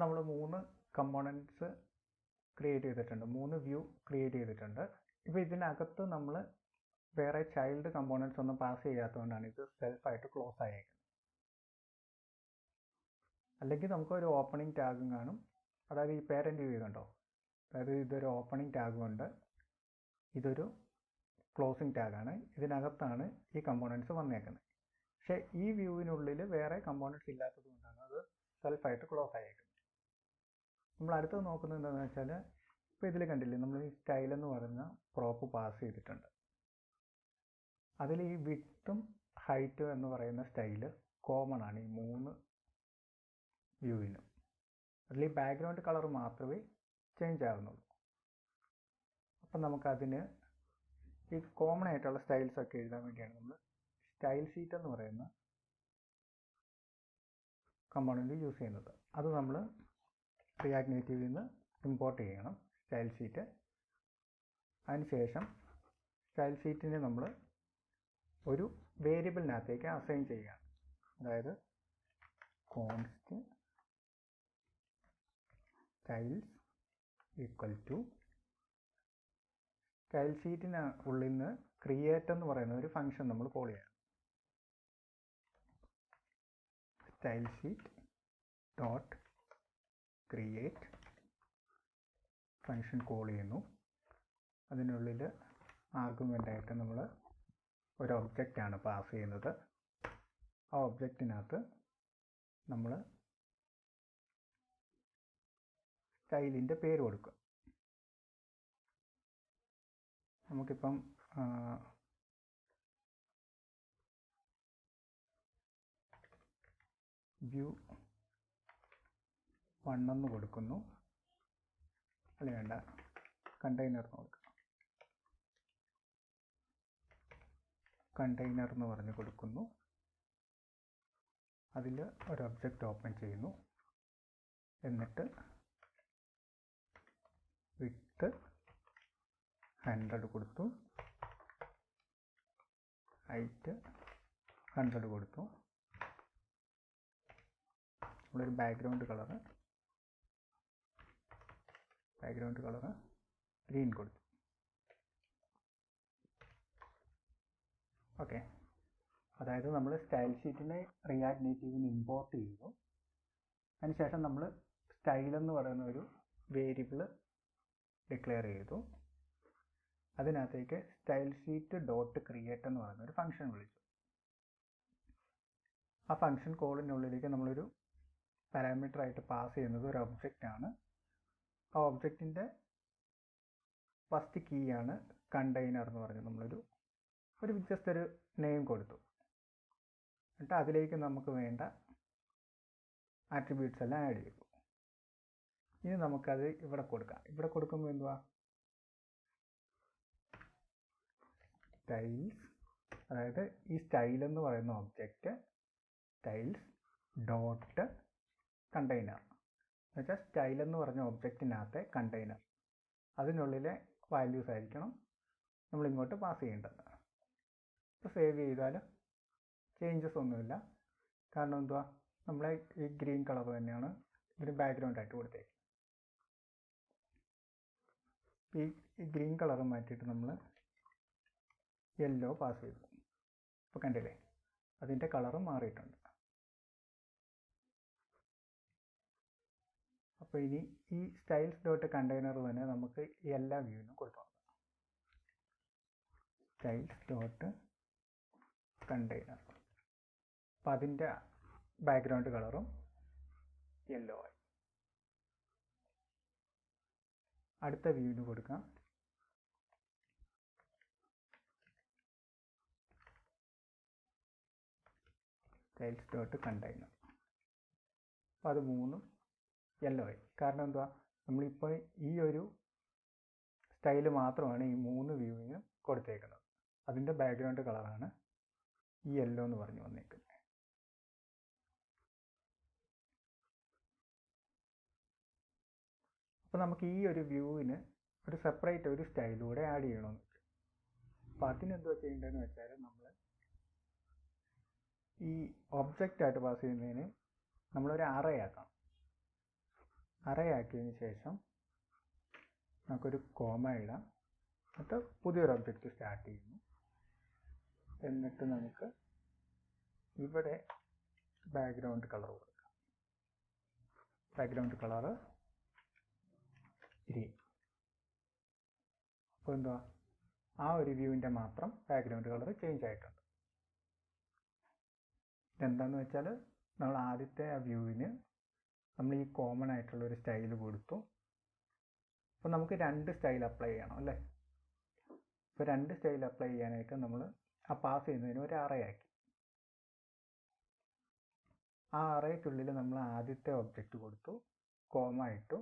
നമ്മൾ 3 components create ചെയ്തിട്ടുണ്ട്, 3 view create ചെയ്തിട്ടുണ്ട്. ഇപ്പോൾ ഇതിനകത്ത് നമ്മൾ വേറെ ചൈൽഡ് കമ്പോണൻറ്റ്സ് ഒന്നും പാസ് ചെയ്യാത്തതുകൊണ്ടാണ് ഇത് സെൽഫായിട്ട് ക്ലോസ് ആയേക്കുന്നത്. അല്ലെങ്കിൽ നമുക്കൊരു ഓപ്പണിംഗ് ടാഗും കാണും. അതായത് ഈ പേരൻറ്റ് വ്യൂ കണ്ടോ, അതായത് ഇതൊരു ഓപ്പണിംഗ് ടാഗും ഉണ്ട്, ഇതൊരു ക്ലോസിംഗ് ടാഗാണ്. ഇതിനകത്താണ് ഈ കമ്പോണൻറ്റ്സ് വന്നേക്കുന്നത്. പക്ഷേ ഈ വ്യൂവിനുള്ളിൽ വേറെ കമ്പോണൻറ്റ്സ് ഇല്ലാത്തത് കൊണ്ടാണ് അത് സെൽഫായിട്ട് ക്ലോസ് ആയേക്കുന്നത്. നമ്മൾ അടുത്തത് നോക്കുന്നത് എന്താണെന്ന് വെച്ചാൽ, ഇപ്പോൾ ഇതിൽ കണ്ടില്ലേ, നമ്മൾ ഈ സ്റ്റൈൽ എന്ന് പറയുന്ന പ്രോപ്പ് പാസ് ചെയ്തിട്ടുണ്ട്. അതിൽ ഈ വിഡ്ത്തും ഹൈറ്റും എന്ന് പറയുന്ന സ്റ്റൈല് കോമൺ ആണ് ഈ 3 വ്യൂവിനും. അതിൽ ഈ ബാക്ക്ഗ്രൗണ്ട് കളർ മാത്രമേ ചേഞ്ച് ആവുന്നുള്ളൂ. അപ്പം നമുക്കതിന് ഈ കോമൺ ആയിട്ടുള്ള സ്റ്റൈൽസ് ഒക്കെ എഴുതാൻ വേണ്ടിയാണ് നമ്മൾ സ്റ്റൈൽ ഷീറ്റ് എന്ന് പറയുന്ന കമ്പോണൻറ്റ് യൂസ് ചെയ്യുന്നത്. അത് നമ്മൾ റിയാക്ട് നേറ്റീവിൽ നിന്ന് ഇമ്പോർട്ട് ചെയ്യണം സ്റ്റൈൽ ഷീറ്റ്. അതിനുശേഷം സ്റ്റൈൽ ഷീറ്റിനെ നമ്മൾ ഒരു വേരിയബിളിനകത്തേക്ക് അസൈൻ ചെയ്യുകയാണ്. അതായത് const styles equal to style ഷീറ്റിന് ഉള്ളിൽ നിന്ന് ക്രിയേറ്റ് എന്ന് പറയുന്ന ഒരു ഫംഗ്ഷൻ നമ്മൾ കോൾ ചെയ്യണം. Style sheet dot create function call ചെയ്യുന്നു. അതിനുള്ളിൽ ആർഗ്യുമെൻ്റായിട്ട് നമ്മൾ ഒരു ഒബ്ജക്റ്റാണ് പാസ് ചെയ്യുന്നത്. ആ ഒബ്ജക്റ്റിനകത്ത് നമ്മൾ സ്റ്റൈലിൻ്റെ പേര് കൊടുക്കുക. നമുക്കിപ്പം വ്യൂ 1 എന്ന് കൊടുക്കുന്നു. അല്ല വേണ്ട, കണ്ടെയ്നർ എന്ന് കൊടുക്കുക. കണ്ടെയ്നർ എന്ന് പറഞ്ഞ് കൊടുക്കുന്നു. അതിൽ ഒരു ഒബ്ജക്റ്റ് ഓപ്പൺ ചെയ്യുന്നു. എന്നിട്ട് വിഡ്ത്ത് 100 കൊടുത്തു, ഹൈറ്റ് 100 കൊടുത്തു. നമ്മളൊരു ബാക്ക്ഗ്രൗണ്ട് കളറ് ഗ്രീൻ കൊടുത്തു. ഓക്കെ, അതായത് നമ്മൾ സ്റ്റൈൽ ഷീറ്റിനെ റിയാക്ട് നേറ്റീവിന് ഇമ്പോർട്ട് ചെയ്തു. അതിനുശേഷം നമ്മൾ സ്റ്റൈൽ എന്ന് പറയുന്ന ഒരു വേരിയബിൾ ഡിക്ലെയർ ചെയ്തു. അതിനകത്തേക്ക് സ്റ്റൈൽ ഷീറ്റ് ഡോട്ട് ക്രിയേറ്റ് എന്ന് പറയുന്ന ഒരു ഫംഗ്ഷൻ വിളിച്ചു. ആ ഫംഗ്ഷൻ കോളിനുള്ളിലേക്ക് നമ്മളൊരു പാരാമീറ്റർ ആയിട്ട് പാസ് ചെയ്യുന്നത് ഒരു ഒബ്ജക്റ്റ് ആണ്. ആ ഒബ്ജക്റ്റിൻ്റെ ഫസ്റ്റ് കീ ആണ് കണ്ടെയ്നർ എന്ന് പറഞ്ഞ് നമ്മളൊരു ജസ്റ്റ് ഒരു നെയിം കൊടുത്തു. എന്നിട്ട് അതിലേക്ക് നമുക്ക് വേണ്ട ആട്രിബ്യൂട്ട്സ് എല്ലാം ആഡ് ചെയ്തു. ഇനി നമുക്കത് ഇവിടെ കൊടുക്കാം. ഇവിടെ കൊടുക്കുമ്പോൾ എന്തുവാ, സ്റ്റൈൽസ്, അതായത് ഈ സ്റ്റൈൽ എന്ന് പറയുന്ന ഒബ്ജക്റ്റ് സ്റ്റൈൽസ് ഡോട്ട് കണ്ടെയ്നർ എന്ന് വെച്ചാൽ സ്റ്റൈൽ എന്ന് പറഞ്ഞ ഒബ്ജക്റ്റിനകത്തെ കണ്ടെയ്നർ, അതിനുള്ളിലെ വാല്യൂസ് ആയിരിക്കണം നമ്മളിങ്ങോട്ട് പാസ് ചെയ്യേണ്ടത്. ഇപ്പോൾ സേവ് ചെയ്താൽ ചേഞ്ചസ് ഒന്നുമില്ല. കാരണം എന്തുവാ, നമ്മളെ ഈ ഗ്രീൻ കളർ തന്നെയാണ് ഇതിന് ബാക്ക്ഗ്രൗണ്ട് ആയിട്ട് കൊടുത്തേക്കുന്നത്. ഈ ഗ്രീൻ കളർ മാറ്റിയിട്ട് നമ്മൾ യെല്ലോ പാസ് ചെയ്തു. ഇപ്പോൾ കണ്ടില്ലേ, അതിൻ്റെ കളറും മാറിയിട്ടുണ്ട്. അപ്പോൾ ഇനി ഈ സ്റ്റൈൽസ് ഡോട്ട് കണ്ടെയ്നർ തന്നെ നമുക്ക് എല്ലാ വ്യൂവിനും കൊടുത്തു നോക്കാം. സ്റ്റൈൽസ് ഡോട്ട് കണ്ടെയ്നർ, അപ്പോൾ അതിൻ്റെ ബാക്ക്ഗ്രൗണ്ട് കളറും യെല്ലോ ആയി. അടുത്ത വ്യൂവിന് കൊടുക്കാം. സ്റ്റൈൽസ് ഡോട്ട് കണ്ടെയ്നർ, അപ്പോൾ അത് 3 യെല്ലോ ആയി. കാരണം എന്തുവാ, നമ്മളിപ്പോൾ ഈ ഒരു സ്റ്റൈല് മാത്രമാണ് ഈ 3 വ്യൂവിനും കൊടുത്തേക്കുന്നത്. അതിൻ്റെ ബാക്ക്ഗ്രൗണ്ട് കളറാണ് ഈ യെല്ലോ എന്ന് പറഞ്ഞു വന്നേക്കുന്നത്. അപ്പോൾ നമുക്ക് ഈ ഒരു വ്യൂവിന് ഒരു സെപ്പറേറ്റ് ഒരു സ്റ്റൈലൂടെ ആഡ് ചെയ്യണമെന്ന് വെച്ചാൽ, അപ്പോൾ അതിനെന്തുവാ ചെയ്യേണ്ടതെന്ന് വെച്ചാൽ, നമ്മൾ ഈ ഒബ്ജക്റ്റ് ആയിട്ട് പാസ് ചെയ്യുന്നതിന് നമ്മളൊരു അറേ ആക്കണം. അറേ ആക്കിയതിന് ശേഷം നമുക്കൊരു കോമ ഇടാം. എന്നിട്ട് പുതിയൊരു ഒബ്ജക്റ്റ് സ്റ്റാർട്ട് ചെയ്യുന്നു. എന്നിട്ട് നമുക്ക് ഇവിടെ ബാക്ക്ഗ്രൗണ്ട് കളർ കൊടുക്കാം. Background colour green. അപ്പോൾ എന്തുവാ, ആ ഒരു വ്യൂവിൻ്റെ മാത്രം ബാക്ക്ഗ്രൗണ്ട് കളർ ചേഞ്ച് ആയിട്ടുണ്ട്. ഇതെന്താണെന്ന് വെച്ചാൽ നമ്മൾ ആദ്യത്തെ ആ വ്യൂവിന് നമ്മൾ ഈ കോമൺ ആയിട്ടുള്ള ഒരു സ്റ്റൈൽ കൊടുത്തു. അപ്പോൾ നമുക്ക് 2 സ്റ്റൈൽ അപ്ലൈ ചെയ്യണം അല്ലേ. ഇപ്പോൾ 2 സ്റ്റൈൽ അപ്ലൈ ചെയ്യാനായിട്ട് നമ്മൾ ആ പാസ് ചെയ്യുന്നതിന് ഒരു അറേ ആക്കി. ആ അറേക്കുള്ളിൽ നമ്മൾ ആദ്യത്തെ ഒബ്ജക്റ്റ് കൊടുത്തു, കോമ ഇട്ടു,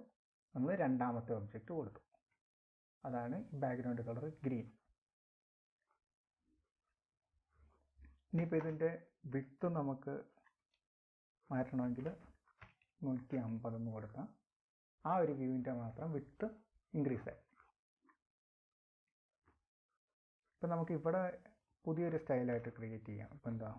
നമ്മൾ രണ്ടാമത്തെ ഒബ്ജക്റ്റ് കൊടുത്തു. അതാണ് ബാക്ക്ഗ്രൗണ്ട് കളർ ഗ്രീൻ. ഇനിയിപ്പോൾ ഇതിൻ്റെ വിഡ്ത്ത് നമുക്ക് മാറ്റണമെങ്കിൽ 150 എന്ന് കൊടുക്കാം. ആ ഒരു വ്യൂവിൻ്റെ മാത്രം വിഡ്ത്ത് ഇൻക്രീസ് ആയി. ഇപ്പം നമുക്ക് ഇവിടെ പുതിയൊരു സ്റ്റൈലായിട്ട് ക്രിയേറ്റ് ചെയ്യാം. ഇപ്പം എന്താ,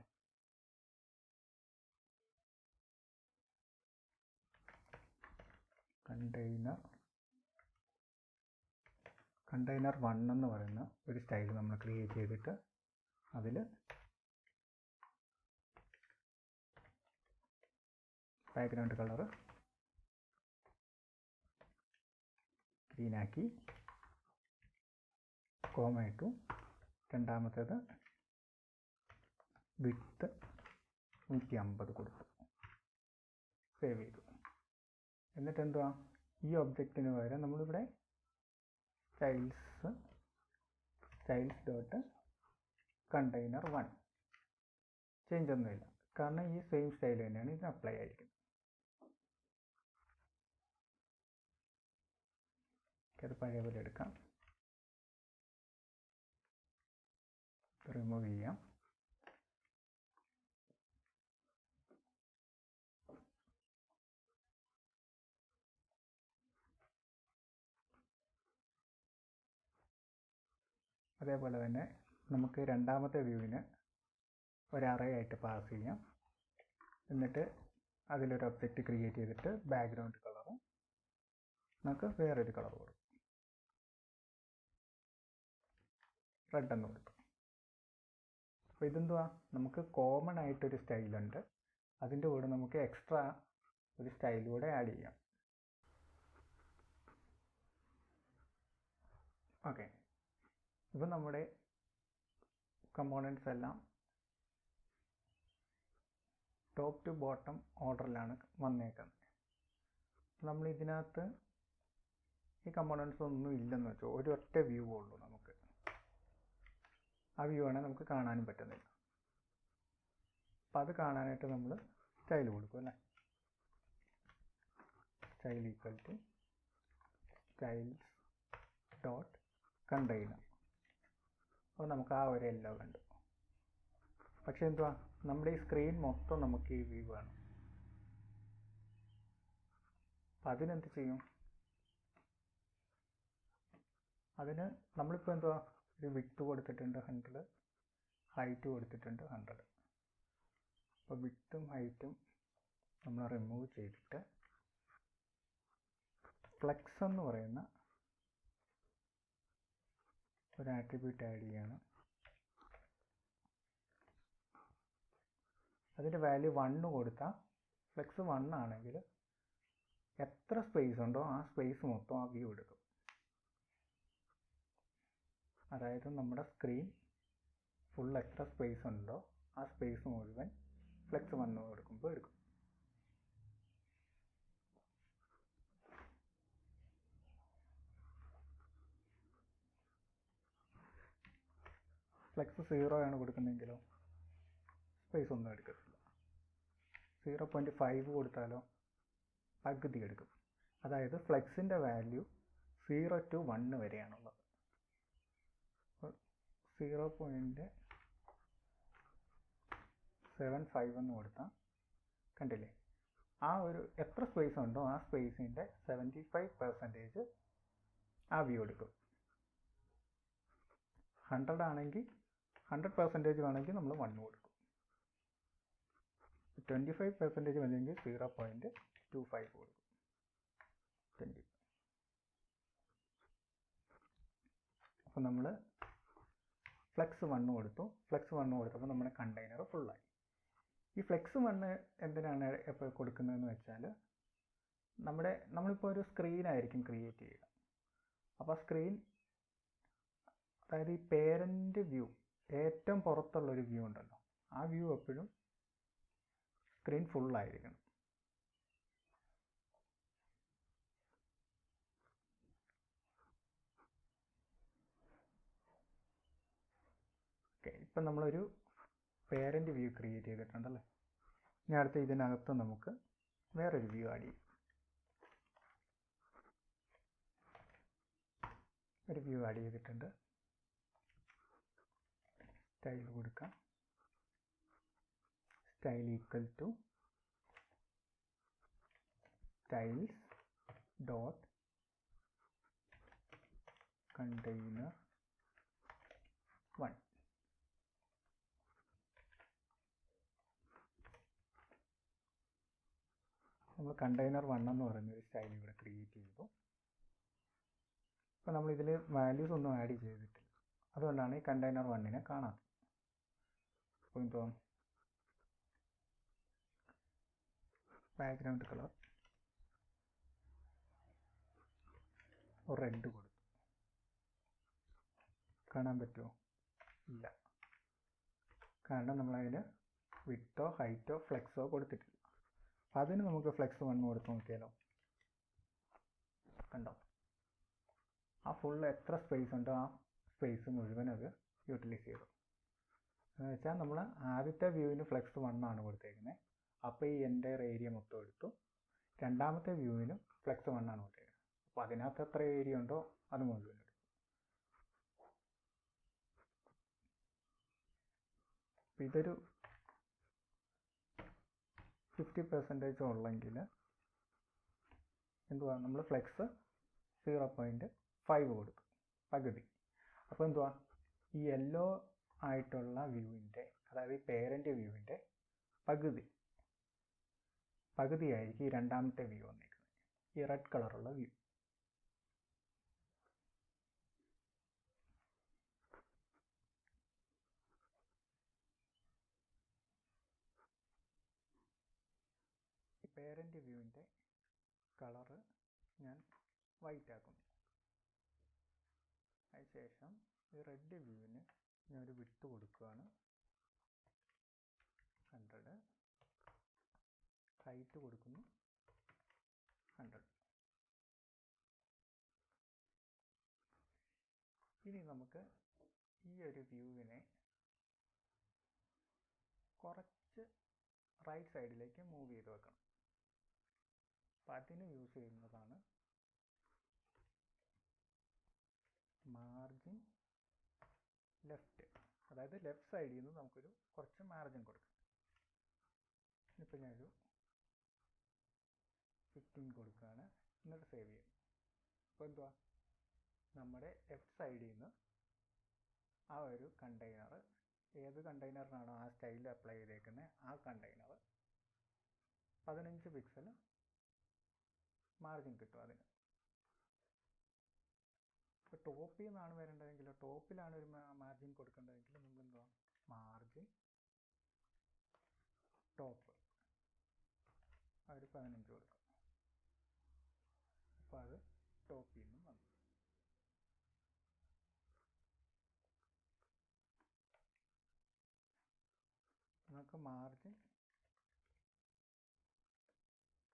കണ്ടെയ്നർ 1 എന്ന് പറയുന്ന ഒരു സ്റ്റൈൽ നമ്മൾ ക്രിയേറ്റ് ചെയ്തിട്ട് അതിൽ ബാക്ക്ഗ്രൗണ്ട് കളർ ഗ്രീനാക്കി, കോമ ഇട്ടു, രണ്ടാമത്തേത് വിഡ്ത്ത് 150 കൊടുത്തു, സേവ് ചെയ്തു. എന്നിട്ട് എന്തുവാ, ഈ ഒബ്ജക്റ്റിന് പകരം നമ്മളിവിടെ സ്റ്റൈൽസ് ഡോട്ട് കണ്ടെയ്നർ 1 ചേഞ്ച് ഒന്നുമില്ല, കാരണം ഈ സെയിം സ്റ്റൈൽ തന്നെയാണ് ഇതിന് അപ്ലൈ ആയിരിക്കുന്നത്. അത് പഴയ പോലെ എടുക്കാം, റിമൂവ് ചെയ്യാം. അതേപോലെ തന്നെ നമുക്ക് രണ്ടാമത്തെ വ്യൂവിന് ഒരു അറേ ആയിട്ട് പാസ് ചെയ്യാം. എന്നിട്ട് അതിലൊരു ഒബ്ജക്റ്റ് ക്രിയേറ്റ് ചെയ്തിട്ട് ബാക്ക്ഗ്രൗണ്ട് കളർ നമുക്ക് വേറൊരു കളർ കൊടുക്കും, റെഡ് എന്ന് കൊടുക്കും. അപ്പോൾ ഇതെന്തുവാ, നമുക്ക് കോമൺ ആയിട്ടൊരു സ്റ്റൈലുണ്ട്, അതിൻ്റെ കൂടെ നമുക്ക് എക്സ്ട്രാ ഒരു സ്റ്റൈൽ കൂടെ ആഡ് ചെയ്യാം. ഓക്കെ, ഇപ്പോൾ നമ്മുടെ കമ്പോണൻറ്റ്സ് എല്ലാം ടോപ്പ് ടു ബോട്ടം ഓർഡറിലാണ് വന്നേക്കുന്നത്. നമ്മൾ ഇതിനകത്ത് ഈ കമ്പോണൻറ്റ്സ് ഒന്നും ഇല്ലെന്ന് വെച്ചോ, ഒരൊറ്റ വ്യൂ ഉള്ളൂ നമുക്ക്. ആ വ്യൂ ആണെങ്കിൽ നമുക്ക് കാണാനും പറ്റുന്നില്ല. അപ്പം അത് കാണാനായിട്ട് നമ്മൾ സ്റ്റൈൽ കൊടുക്കും അല്ലേ. Style equal to styles dot container. അപ്പോൾ നമുക്ക് ആ ഒരു എല്ലോ കണ്ടു. പക്ഷെ എന്തുവാ, നമ്മുടെ ഈ സ്ക്രീൻ മൊത്തം നമുക്ക് ഈ വ്യൂ വേണം. അപ്പം അതിനെന്ത് ചെയ്യും, അതിന് നമ്മളിപ്പോൾ എന്തുവാ, ഒരു വിഡ്ത്ത് കൊടുത്തിട്ടുണ്ട് 100, ഹൈറ്റ് കൊടുത്തിട്ടുണ്ട് 100. അപ്പോൾ വിഡ്ത്തും ഹൈറ്റും നമ്മൾ റിമൂവ് ചെയ്തിട്ട് ഫ്ലെക്സ് എന്ന് പറയുന്ന ഒരു ആട്രിബ്യൂട്ട് ആഡ് ചെയ്യാണ്. അതിൻ്റെ വാല്യൂ 1 കൊടുത്താൽ ഫ്ലെക്സ് 1 ആണെങ്കിൽ എത്ര സ്പേസ് ഉണ്ടോ ആ സ്പേസ് മൊത്തം ആ വ്യൂ എടുക്കും. അതായത് നമ്മുടെ സ്ക്രീൻ ഫുൾ എത്ര സ്പേസ് ഉണ്ടോ ആ സ്പേസ് മുഴുവൻ ഫ്ലെക്സ് 1 കൊടുക്കുമ്പോൾ എടുക്കും. ഫ്ലെക്സ് 0 ആണ് കൊടുക്കുന്നതെങ്കിലോ സ്പേസ് ഒന്നും എടുക്കത്തില്ല. 0.5 കൊടുത്താലോ പകുതി എടുക്കും. അതായത് ഫ്ലെക്സിൻ്റെ വാല്യൂ 0 to 1 വരെയാണുള്ളത്. 0.75 എന്ന് കൊടുത്താൽ കണ്ടില്ലേ, ആ ഒരു എത്ര സ്പേസ് ഉണ്ടോ ആ സ്പേസിൻ്റെ 75% ആ വ്യൂ എടുക്കും. 100 ആണെങ്കിൽ 100% വേണമെങ്കിൽ നമ്മൾ 1 കൊടുക്കും. 25% വേണമെങ്കിൽ 0.25 കൊടുക്കും. കോൺസ്റ്റൻറ്റ്. അപ്പോൾ നമ്മൾ ഫ്ലെക്സ് 1 കൊടുത്തു. ഫ്ലെക്സ് 1 കൊടുത്തപ്പോൾ നമ്മുടെ കണ്ടെയ്നർ ഫുള്ളായി. ഈ ഫ്ലെക്സ് 1 എന്തിനാണ് ഇപ്പോൾ കൊടുക്കുന്നതെന്ന് വെച്ചാൽ നമ്മളിപ്പോൾ ഒരു സ്ക്രീനായിരിക്കും ക്രിയേറ്റ് ചെയ്യുക. അപ്പോൾ സ്ക്രീൻ, അതായത് ഈ പേരൻ്റ് വ്യൂ, ഏറ്റവും പുറത്തുള്ളൊരു വ്യൂ ഉണ്ടല്ലോ, ആ വ്യൂ എപ്പോഴും സ്ക്രീൻ ഫുള്ളായിരിക്കണം. ഓക്കെ, ഇപ്പം നമ്മളൊരു പേരൻ്റ് വ്യൂ ക്രിയേറ്റ് ചെയ്തിട്ടുണ്ടല്ലേ. ഇനി അടുത്ത് ഇതിനകത്ത് നമുക്ക് വേറൊരു വ്യൂ ആഡ് ചെയ്യും. ഒരു വ്യൂ ആഡ് ചെയ്തിട്ടുണ്ട്. സ്റ്റൈൽ കൊടുക്കാം. Style equal to styles dot container 1. നമ്മൾ കണ്ടെയ്നർ 1 എന്ന് പറയുന്നൊരു സ്റ്റൈൽ ഇവിടെ ക്രിയേറ്റ് ചെയ്തു. അപ്പോൾ നമ്മളിതിൽ വാല്യൂസ് ഒന്നും ആഡ് ചെയ്തിട്ടില്ല, അതുകൊണ്ടാണ് ഈ കണ്ടെയ്നർ 1നെ കാണാത്തത്. അപ്പോൾ എന്തോ ബാക്ക്ഗ്രൗണ്ട് കളർ റെഡ് കൊടുത്തു. കാണാൻ പറ്റുമോ? ഇല്ല, കാരണം നമ്മളതിന് വിഡ്ത്തോ ഹൈറ്റോ ഫ്ലെക്സോ കൊടുത്തിട്ടില്ല. അപ്പം അതിന് നമുക്ക് ഫ്ലെക്സ് 1 കൊടുത്ത് നോക്കിയാലോ. കണ്ടോ, ആ ഫുൾ എത്ര സ്പേസ് ഉണ്ടോ ആ സ്പേസ് മുഴുവൻ അത് യൂട്ടിലൈസ് ചെയ്തു. എന്ന് വെച്ചാൽ നമ്മൾ ആദ്യത്തെ വ്യൂവിന് ഫ്ലെക്സ് 1 ആണ് കൊടുത്തേക്കുന്നത്, അപ്പോൾ ഈ എൻ്റയർ ഏരിയ മൊത്തം എടുത്തു. രണ്ടാമത്തെ വ്യൂവിനും ഫ്ലെക്സ് 1 ആണ് കൊടുത്തേക്കുന്നത്, അപ്പോൾ അതിനകത്ത് എത്ര ഏരിയ ഉണ്ടോ അത് മുഴുവൻ എടുത്തു. അപ്പോൾ ഇതൊരു 50% ഉള്ളെങ്കിൽ എന്തുവാ, നമ്മൾ ഫ്ലെക്സ് 0.5 കൊടുത്തു, പകുതി. അപ്പോൾ എന്തുവാ, ഈ യെല്ലോ ആയിട്ടുള്ള വ്യൂവിൻ്റെ, അതായത് ഈ പേരൻ്റ് വ്യൂവിൻ്റെ പകുതിയായിരിക്കും ഈ രണ്ടാമത്തെ വ്യൂ വന്നേക്കുന്നത്, ഈ റെഡ് കളറുള്ള വ്യൂ. ഈ പേരൻ്റ് വ്യൂവിൻ്റെ കളറ് ഞാൻ വൈറ്റ് ആക്കുന്നു. അതിനുശേഷം ഈ റെഡ് വ്യൂവിന് ഞാനൊരു വിഡ്ത്ത് കൊടുക്കുകയാണ് 100, ഹൈറ്റ് കൊടുക്കുന്നു 100. ഇനി നമുക്ക് ഈ ഒരു വ്യൂവിനെ കുറച്ച് റൈറ്റ് സൈഡിലേക്ക് മൂവ് ചെയ്ത് വെക്കണം. അപ്പം അതിന് യൂസ് ചെയ്യുന്നതാണ് മാർജിൻ ലെഫ്റ്റ്. അതായത് ലെഫ്റ്റ് സൈഡിൽ നിന്ന് നമുക്കൊരു കുറച്ച് മാർജിൻ കൊടുക്കാം. ഇപ്പം ഞാനൊരു 15 കൊടുക്കുകയാണ്, എന്നിട്ട് സേവ് ചെയ്യും. അപ്പോൾ എന്തുവാ, നമ്മുടെ ലെഫ്റ്റ് സൈഡിൽ നിന്ന് ആ ഒരു കണ്ടെയ്നർ, ഏത് കണ്ടെയ്നറിനാണോ ആ സ്റ്റൈൽ അപ്ലൈ ചെയ്തേക്കുന്നത് ആ കണ്ടെയ്നർ 15 പിക്സൽ മാർജിൻ കിട്ടും അതിന്. ഇപ്പോൾ ടോപ്പിൽ നിന്നാണ് വരേണ്ടതെങ്കിലോ, ടോപ്പിലാണ് ഒരു മാർജിൻ കൊടുക്കേണ്ടതെങ്കിൽ നമ്മൾ എന്തുവാ, മാർജിൻ ടോപ്പ് ആ ഒരു 15 കൊടുക്കും. അപ്പോൾ അത് ടോപ്പിൽ നിന്നും വന്നു. നമുക്ക് മാർജിൻ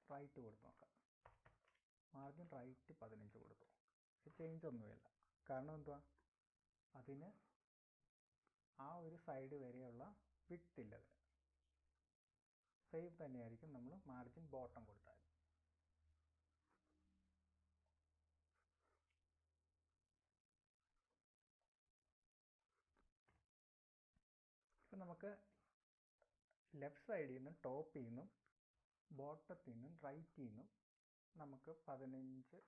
റൈറ്റ് കൊടുത്ത് നോക്കാം. മാർജിൻ റൈറ്റ് 15 കൊടുത്തു. ചേഞ്ച് ഒന്നുമില്ല, കാരണം എന്തുവാ, അതിന് ആ ഒരു സൈഡ് വരെയുള്ള വിഡ്ത്ത് ഇല്ല. അതിന് സെയിം തന്നെയായിരിക്കും നമ്മൾ മാർജിൻ ബോട്ടം കൊടുത്താൽ. ഇപ്പം നമുക്ക് ലെഫ്റ്റ് സൈഡിൽ നിന്നും ടോപ്പിൽ നിന്നും ബോട്ടത്തിൽ നിന്നും റൈറ്റിൽ നിന്നും നമുക്ക് 15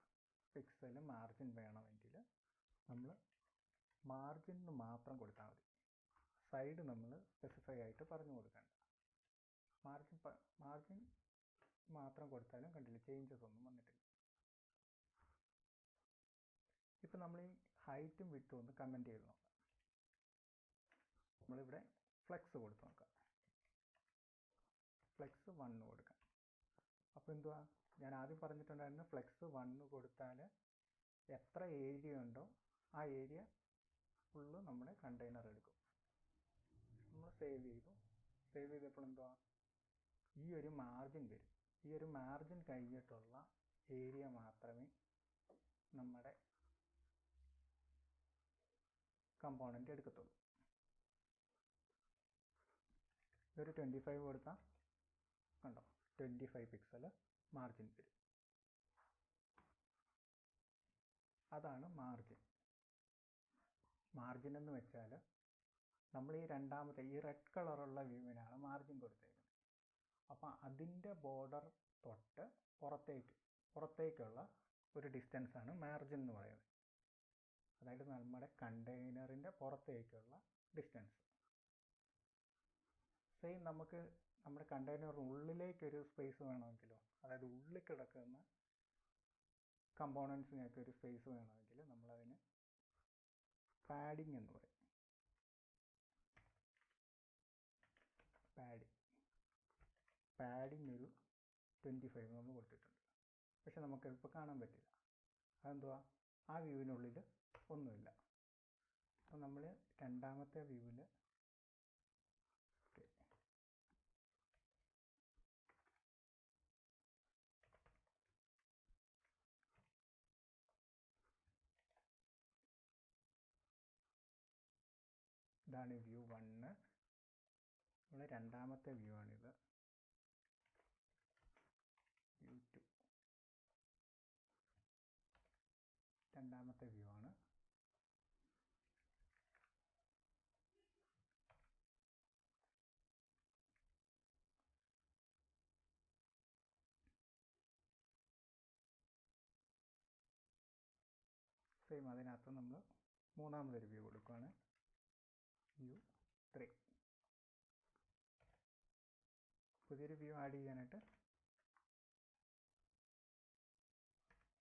പിക്സൽ മാർജിൻ വേണമെങ്കിൽ നമ്മൾ മാർജിന് മാത്രം കൊടുത്താൽ മതി. സൈഡ് നമ്മൾ സ്പെസിഫൈ ആയിട്ട് പറഞ്ഞു കൊടുക്കേണ്ട. മാർജിൻ മാത്രം കൊടുത്താലും കണ്ടില്ല, ചേഞ്ചസ് ഒന്നും വന്നിട്ടില്ല. ഇപ്പം നമ്മൾ ഈ ഹൈറ്റും വിട്ടും ഒന്ന് കമൻറ്റ് ചെയ്ത് നോക്കാം. നമ്മളിവിടെ ഫ്ലെക്സ് കൊടുത്ത് നോക്കാം. ഫ്ലെക്സ് 1 കൊടുക്കാം. അപ്പോൾ എന്തുവാ, ഞാൻ ആദ്യം പറഞ്ഞിട്ടുണ്ടായിരുന്നു ഫ്ലെക്സ് 1 കൊടുത്താൽ എത്ര ഏരിയ ഉണ്ടോ ആ ഏരിയ ഫുള്ള് നമ്മുടെ കണ്ടെയ്നർ എടുക്കും. നമ്മൾ സേവ് ചെയ്തു. സേവ് ചെയ്തപ്പോൾ എന്തുവാ, ഈ ഒരു മാർജിൻ വരും. ഈ ഒരു മാർജിൻ കഴിഞ്ഞിട്ടുള്ള ഏരിയ മാത്രമേ നമ്മുടെ കമ്പോണൻ്റ് എടുക്കത്തുള്ളൂ. ഇതൊരു 25 കൊടുത്താൽ കണ്ടോ 25 പിക്സൽ മാർജിൻ വരും. അതാണ് മാർജിൻ. മാർജിൻ എന്ന് വെച്ചാൽ നമ്മൾ ഈ രണ്ടാമത്തെ ഈ റെഡ് കളറുള്ള വ്യൂവിനാണ് മാർജിൻ കൊടുത്തേക്കുന്നത്. അപ്പം അതിൻ്റെ ബോർഡർ തൊട്ട് പുറത്തേക്കുള്ള ഒരു ഡിസ്റ്റൻസാണ് മാർജിൻ എന്ന് പറയുന്നത്. അതായത് നമ്മുടെ കണ്ടെയ്നറിൻ്റെ പുറത്തേക്കുള്ള ഡിസ്റ്റൻസ്. സെയിം നമുക്ക് നമ്മുടെ കണ്ടെയ്നറിനുള്ളിലേക്കൊരു സ്പേസ് വേണമെങ്കിലോ, അതായത് ഉള്ളിൽ കിടക്കുന്ന കമ്പോണൻസിനൊക്കെ ഒരു സ്പേസ് വേണമെങ്കിൽ നമ്മളതിന് പാഡിങ് എന്ന് പറയും. പാഡിങ് ഒരു 25 നമ്മൾ കൊടുത്തിട്ടുണ്ട്. പക്ഷെ നമുക്കിപ്പോൾ കാണാൻ പറ്റില്ല. അതെന്തുവാ, ആ വ്യൂവിനുള്ളിൽ ഒന്നുമില്ല. അപ്പോൾ നമ്മൾ രണ്ടാമത്തെ വ്യൂവിൽ ഇതാണ് വ്യൂ 1. നമ്മൾ രണ്ടാമത്തെ വ്യൂ ആണിത്. വ്യൂ 2 രണ്ടാമത്തെ വ്യൂ ആണ്. സെയിം അതിനകത്ത് നമ്മൾ മൂന്നാമതൊരു വ്യൂ കൊടുക്കുകയാണ്. വ്യൂ 3. പുതിയൊരു വ്യൂ ആഡ് ചെയ്യാനായിട്ട്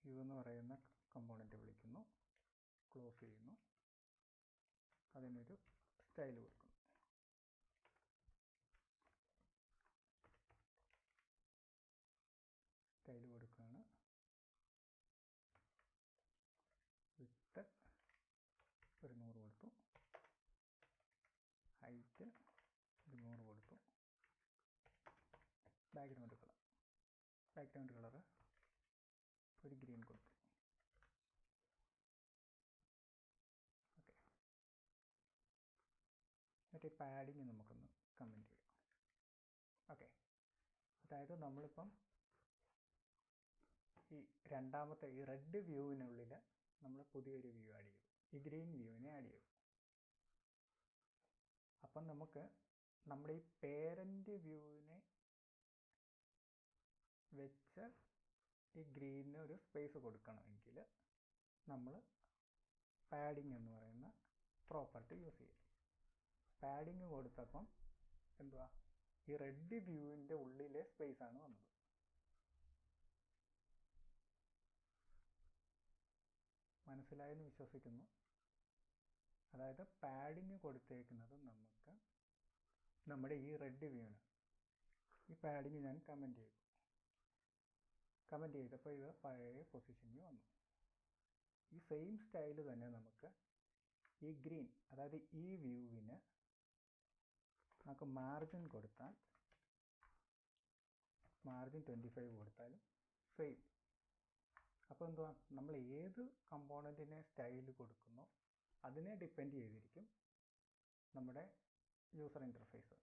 വ്യൂ എന്ന് പറയുന്ന കമ്പോണൻ്റ് വിളിക്കുന്നു, ക്ലോസ് ചെയ്യുന്നു, അതിനൊരു സ്റ്റൈൽ കൊടുക്കുന്നു. സ്റ്റൈൽ കൊടുക്കുകയാണ്. വിഡ്ത്ത് ഒരു 100 കൊടുത്തു, ഹൈറ്റ് ഒരു 100 കൊടുത്തു. ബാക്ക്ഗ്രൗണ്ട് കളർ ഒരു ഗ്രീൻ കൊടുത്തു. ഓക്കെ, എന്നിട്ട് ഈ പാഡിങ് നമുക്കൊന്ന് കമൻറ്റ് ചെയ്യാം. ഓക്കെ, അതായത് നമ്മളിപ്പം ഈ രണ്ടാമത്തെ ഈ റെഡ് വ്യൂവിനുള്ളിൽ നമ്മൾ പുതിയൊരു വ്യൂ ആഡ് ചെയ്തു, ഈ ഗ്രീൻ വ്യൂവിനെ ആഡ് ചെയ്തു. അപ്പം നമുക്ക് നമ്മുടെ ഈ പേരൻ്റ് വ്യൂവിനെ വെച്ച് ഈ ഗ്രീനിന് ഒരു സ്പേസ് കൊടുക്കണമെങ്കിൽ നമ്മൾ പാഡിങ് എന്ന് പറയുന്ന പ്രോപ്പർട്ടി യൂസ് ചെയ്യും. പാഡിങ് കൊടുത്തപ്പം എന്തുവാ, ഈ റെഡ് വ്യൂവിൻ്റെ ഉള്ളിലെ സ്പേസ് ആണ് വന്നത്. മനസ്സിലായെന്ന് വിശ്വസിക്കുന്നു. അതായത് പാഡിങ് കൊടുത്തേക്കുന്നത് നമുക്ക് നമ്മുടെ ഈ റെഡ് വ്യൂവിന് ഈ പാഡിങ് ഞാൻ കമൻറ്റ് ചെയ്തപ്പോൾ ഇത് പഴയ പൊസിഷനിൽ വന്നു. ഈ സെയിം സ്റ്റൈൽ തന്നെ നമുക്ക് ഈ ഗ്രീൻ, അതായത് ഈ വ്യൂവിന് നമുക്ക് മാർജിൻ കൊടുത്താൽ, മാർജിൻ 25 കൊടുത്താലും സെയിം. അപ്പോൾ എന്തുവാ, നമ്മൾ ഏത് കമ്പോണൻറ്റിനെ സ്റ്റൈൽ കൊടുക്കുന്നോ അതിനെ ഡിപ്പെൻഡ് ചെയ്തിരിക്കും നമ്മുടെ യൂസർ ഇൻ്റർഫേസ്.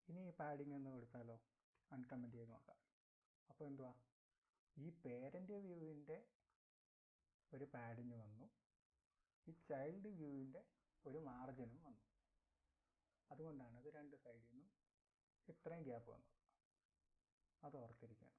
ഇനി ഈ പാഡിങ് എന്ന് കൊടുത്താലോ, അൺകമൻറ്റ് ചെയ്ത് നോക്കാം. അപ്പോൾ എന്തുവാ, ഈ പേരൻ്റ് വ്യൂവിൻ്റെ ഒരു പാഡിങ് വന്നു, ഈ ചൈൽഡ് വ്യൂവിൻ്റെ ഒരു മാർജിനും വന്നു. അതുകൊണ്ടാണ് ഇത് രണ്ട് സൈഡിൽ നിന്നും ഇത്രയും ഗ്യാപ്പ് വന്നത്. അത് ഓർത്തിരിക്കണം.